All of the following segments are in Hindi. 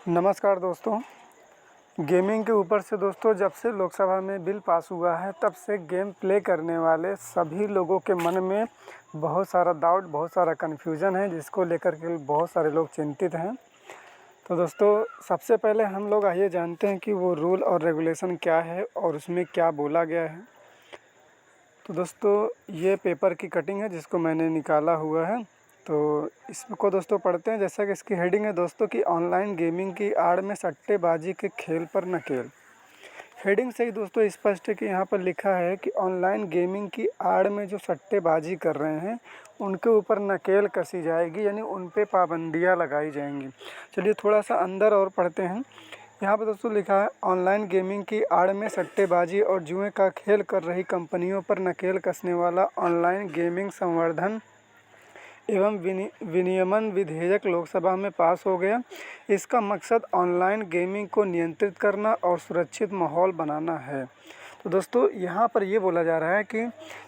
नमस्कार दोस्तों। गेमिंग के ऊपर से दोस्तों जब से लोकसभा में बिल पास हुआ है तब से गेम प्ले करने वाले सभी लोगों के मन में बहुत सारा डाउट, बहुत सारा कन्फ्यूज़न है, जिसको लेकर के बहुत सारे लोग चिंतित हैं। तो दोस्तों सबसे पहले हम लोग आइए जानते हैं कि वो रूल और रेगुलेशन क्या है और उसमें क्या बोला गया है। तो दोस्तों ये पेपर की कटिंग है जिसको मैंने निकाला हुआ है, तो इसको दोस्तों पढ़ते हैं। जैसा कि इसकी हेडिंग है दोस्तों कि ऑनलाइन गेमिंग की आड़ में सट्टेबाजी के खेल पर नकेल। हेडिंग से ही दोस्तों स्पष्ट है कि यहाँ पर लिखा है कि ऑनलाइन गेमिंग की आड़ में जो सट्टेबाजी कर रहे हैं उनके ऊपर नकेल कसी जाएगी, यानी उन पे पाबंदियाँ लगाई जाएंगी। चलिए थोड़ा सा अंदर और पढ़ते हैं। यहाँ पर दोस्तों लिखा है ऑनलाइन गेमिंग की आड़ में सट्टेबाजी और जुए का खेल कर रही कंपनियों पर नकेल कसने वाला ऑनलाइन गेमिंग संवर्धन एवं विनियमन विधेयक लोकसभा में पास हो गया। इसका मकसद ऑनलाइन गेमिंग को नियंत्रित करना और सुरक्षित माहौल बनाना है। तो दोस्तों यहाँ पर ये बोला जा रहा है कि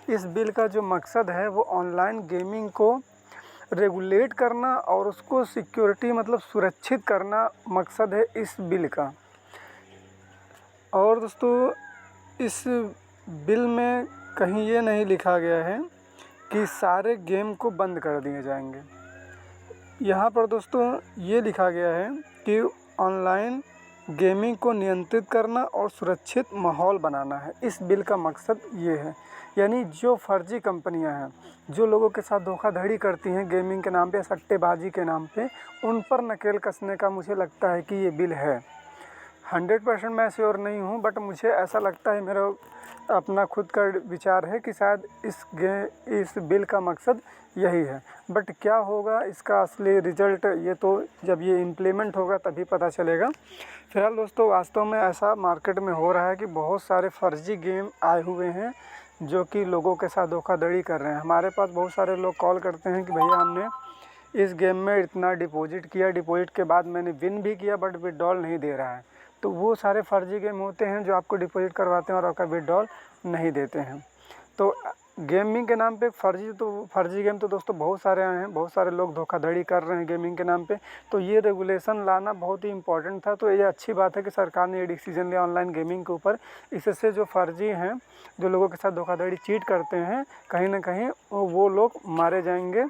इस बिल का जो मकसद है वो ऑनलाइन गेमिंग को रेगुलेट करना और उसको सिक्योरिटी मतलब सुरक्षित करना मकसद है इस बिल का। और दोस्तों इस बिल में कहीं ये नहीं लिखा गया है कि सारे गेम को बंद कर दिए जाएंगे। यहाँ पर दोस्तों ये लिखा गया है कि ऑनलाइन गेमिंग को नियंत्रित करना और सुरक्षित माहौल बनाना है। इस बिल का मकसद ये है, यानी जो फर्जी कंपनियां हैं, जो लोगों के साथ धोखाधड़ी करती हैं गेमिंग के नाम पे, सट्टेबाजी के नाम पे, उन पर नकेल कसने का मुझे लगता है कि ये बिल है। 100% मैं श्योर नहीं हूँ, बट मुझे ऐसा लगता है, मेरा अपना खुद का विचार है कि शायद इस बिल का मकसद यही है। बट क्या होगा इसका असली रिज़ल्ट, ये तो जब ये इम्प्लीमेंट होगा तभी पता चलेगा। फिलहाल दोस्तों वास्तव में ऐसा मार्केट में हो रहा है कि बहुत सारे फर्जी गेम आए हुए हैं जो कि लोगों के साथ धोखाधड़ी कर रहे हैं। हमारे पास बहुत सारे लोग कॉल करते हैं कि भैया हमने इस गेम में इतना डिपॉजिट किया, डिपॉजिट के बाद मैंने विन भी किया बट विड्रॉल नहीं दे रहा है। तो वो सारे फर्जी गेम होते हैं जो आपको डिपॉजिट करवाते हैं और आपका विड्रॉल नहीं देते हैं। तो गेमिंग के नाम पे फर्जी गेम तो दोस्तों बहुत सारे आए हैं, बहुत सारे लोग धोखाधड़ी कर रहे हैं गेमिंग के नाम पे। तो ये रेगुलेशन लाना बहुत ही इम्पोर्टेंट था। तो ये अच्छी बात है कि सरकार ने ये डिसीजन लिया ऑनलाइन गेमिंग के ऊपर। इससे जो फर्जी हैं, जो लोगों के साथ धोखाधड़ी चीट करते हैं, कहीं ना कहीं वो लोग मारे जाएंगे,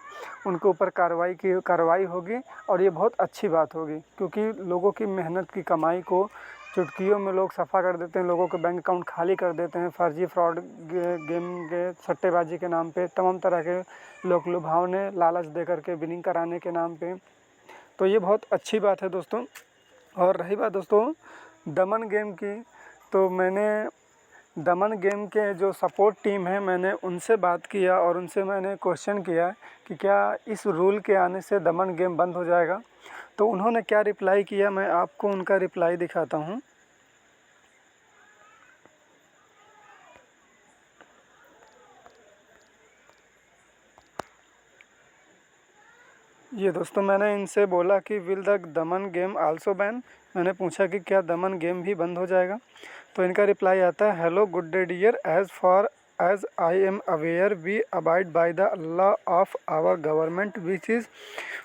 उनके ऊपर कार्रवाई होगी। और ये बहुत अच्छी बात होगी क्योंकि लोगों की मेहनत की कमाई को चुटकियों में लोग सफ़ा कर देते हैं, लोगों के बैंक अकाउंट खाली कर देते हैं फर्जी फ्रॉड गेम के सट्टेबाजी के नाम पे, तमाम तरह के लोग लुभावने लालच दे करके विनिंग कराने के नाम पे। तो ये बहुत अच्छी बात है दोस्तों। और रही बात दोस्तों दमन गेम की, तो मैंने दमन गेम के जो सपोर्ट टीम है मैंने उनसे बात किया और उनसे मैंने क्वेश्चन किया कि क्या इस रूल के आने से दमन गेम बंद हो जाएगा। तो उन्होंने क्या रिप्लाई किया, मैं आपको उनका रिप्लाई दिखाता हूँ। ये दोस्तों मैंने इनसे बोला कि will the Daman game also ban. मैंने पूछा कि क्या दमन गेम भी बंद हो जाएगा। तो इनका रिप्लाई आता है, hello good day dear, as far as I am aware we abide by the law of our government which is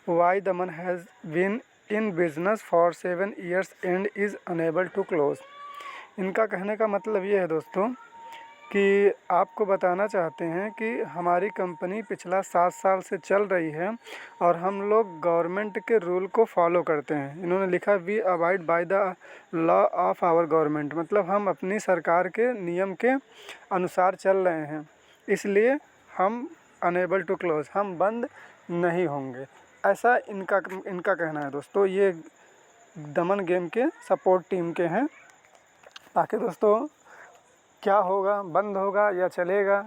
why Daman has been in business for 7 years and is unable to close. इनका कहने का मतलब ये है दोस्तों कि आपको बताना चाहते हैं कि हमारी कंपनी पिछला 7 साल से चल रही है और हम लोग गवर्नमेंट के रूल को फॉलो करते हैं। इन्होंने लिखा we abide by the law of our government, मतलब हम अपनी सरकार के नियम के अनुसार चल रहे हैं, इसलिए हम अनेबल टू क्लोज, हम बंद नहीं होंगे, ऐसा इनका कहना है दोस्तों। ये दमन गेम के सपोर्ट टीम के हैं। बाकी दोस्तों क्या होगा, बंद होगा या चलेगा,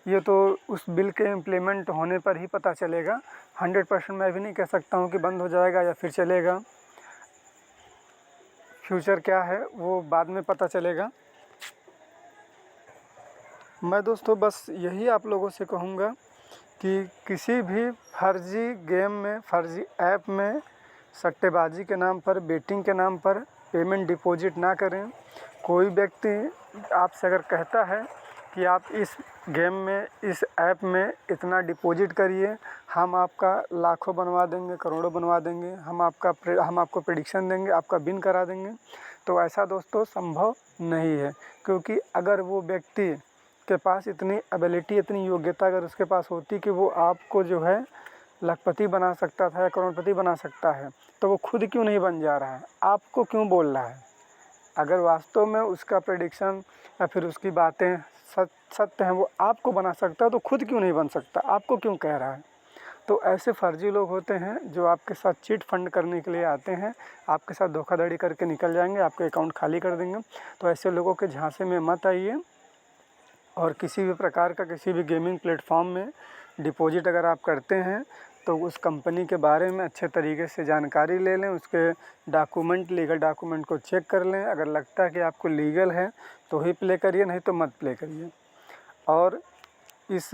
ये तो उस बिल के इम्प्लीमेंट होने पर ही पता चलेगा। 100% मैं भी नहीं कह सकता हूँ कि बंद हो जाएगा या फिर चलेगा। फ्यूचर क्या है वो बाद में पता चलेगा। मैं दोस्तों बस यही आप लोगों से कहूँगा कि किसी भी फर्जी गेम में, फर्जी ऐप में सट्टेबाजी के नाम पर, बेटिंग के नाम पर पेमेंट डिपॉजिट ना करें। कोई व्यक्ति आपसे अगर कहता है कि आप इस गेम में, इस ऐप में इतना डिपॉजिट करिए, हम आपका लाखों बनवा देंगे, करोड़ों बनवा देंगे, हम आपको प्रेडिक्शन देंगे, आपका विन करा देंगे। तो ऐसा दोस्तों संभव नहीं है, क्योंकि अगर वो व्यक्ति के पास इतनी एबिलिटी, इतनी योग्यता अगर उसके पास होती कि वो आपको जो है लखपति बना सकता था या करोड़पति बना सकता है, तो वो खुद क्यों नहीं बन जा रहा है, आपको क्यों बोल रहा है? अगर वास्तव में उसका प्रेडिक्शन या फिर उसकी बातें सत्य हैं, वो आपको बना सकता है, तो खुद क्यों नहीं बन सकता, आपको क्यों कह रहा है? तो ऐसे फर्जी लोग होते हैं जो आपके साथ चिट फंड करने के लिए आते हैं, आपके साथ धोखाधड़ी करके निकल जाएंगे, आपके अकाउंट खाली कर देंगे। तो ऐसे लोगों के झांसे में मत आइए, और किसी भी प्रकार का किसी भी गेमिंग प्लेटफॉर्म में डिपॉजिट अगर आप करते हैं तो उस कंपनी के बारे में अच्छे तरीके से जानकारी ले लें, उसके डॉक्यूमेंट, लीगल डॉक्यूमेंट को चेक कर लें। अगर लगता है कि आपको लीगल है तो ही प्ले करिए, नहीं तो मत प्ले करिए। और इस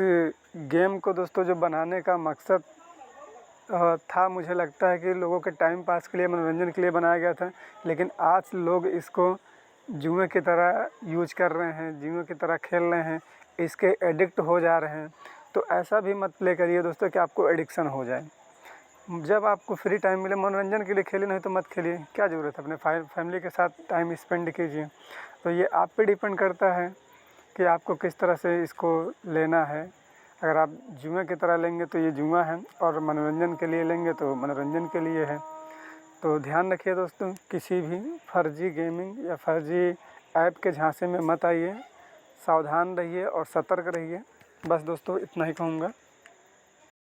गेम को दोस्तों जो बनाने का मकसद था, मुझे लगता है कि लोगों के टाइम पास के लिए, मनोरंजन के लिए बनाया गया था, लेकिन आज लोग इसको जुए की तरह यूज कर रहे हैं, जुए की तरह खेल रहे हैं, इसके एडिक्ट हो जा रहे हैं। तो ऐसा भी मत प्ले करिए दोस्तों कि आपको एडिक्शन हो जाए। जब आपको फ्री टाइम मिले मनोरंजन के लिए खेलिए, नहीं तो मत खेलिए, क्या ज़रूरत है? अपने फैमिली के साथ टाइम स्पेंड कीजिए। तो ये आप पे डिपेंड करता है कि आपको किस तरह से इसको लेना है। अगर आप जुए की तरह लेंगे तो ये जुआ है, और मनोरंजन के लिए लेंगे तो मनोरंजन के लिए है। तो ध्यान रखिए दोस्तों, किसी भी फर्जी गेमिंग या फर्जी ऐप के झांसे में मत आइए, सावधान रहिए और सतर्क रहिए। बस दोस्तों इतना ही कहूँगा।